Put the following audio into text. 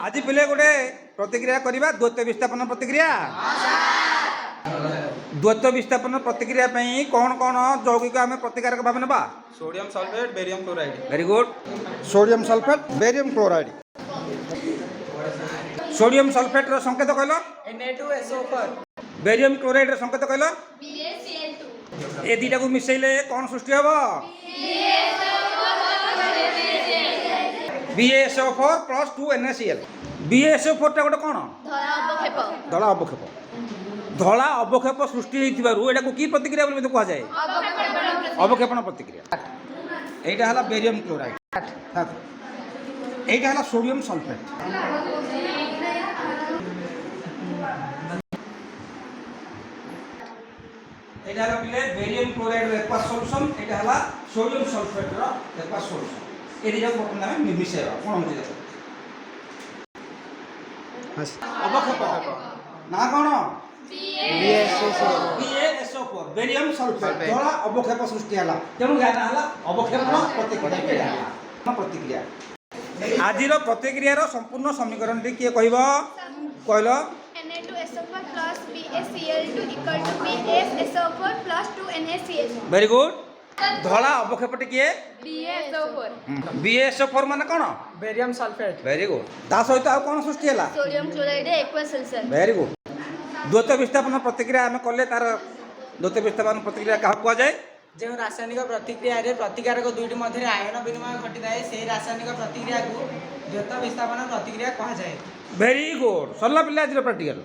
आज पिले गोटे प्रतिक्रिया करवा द्वैत विस्थापन प्रतिक्रिया। द्वैत विस्थापन प्रतिक्रिया कौन कौन यौगिक आम प्रतिकारक भाव ना? Sodium sulphate barium chloride. Very good. Sodium sulphate barium chloride. Sodium sulphate संकेत कहल Na2SO4। बेरियम क्लोराइड संकेत कहल ए दुटा को मिसेले कौन सृष्टि हम? BaSO4 plus 2NaCl। BaSO4 टा गोटे कौन? धला अवक्षेप। धला अवक्षेप सृष्टि होता की प्रतिक्रिया बोली कह जाए? अवक्षेपण प्रतिक्रिया। यहाँ है बेरियम क्लोराइड, यहाँ है सोडियम सल्फेट। यहाँ है बेरियम क्लोराइड एक्वास सॉल्यूशन, यहाँ है सोडियम सल्फेट एक्वास सॉल्यूशन। ये दुटा बर्तमान मिसेवा कौन हो अवक्षेप ना कौन? BaSO4 बेरियम सल्फेट धला अवक्षेप सृष्टि है। तेणु यहाँ है अवक्षेपण प्रतिक्रिया। आज प्रतिक्रियार संपूर्ण समीकरण किए कहल? Na2SO4 plus BaCl2 equal to BaSO4 plus 2NaCl। Very good. धला अवक्षेप किए? BaSO4। BaSO4 माने कौन? Barium sulphate. Very good. ता सहित आ कौन सृष्टि है? Sodium chloride aqua sulphur. Very good. द्वैत विस्थापन प्रतिक्रिया आम कले तार द्वैत विस्थापन प्रतिक्रिया क्या कह जाए? जो रासायनिक प्रतिक्रिया रे प्रतिकारक दुईटी मध्य आयन विनिमय घटी से रासायनिक प्रतिक्रिया को द्वैत विस्थापन प्रतिक्रिया कह जाए। Very good. सरला पिला आज प्रैक्टिकल।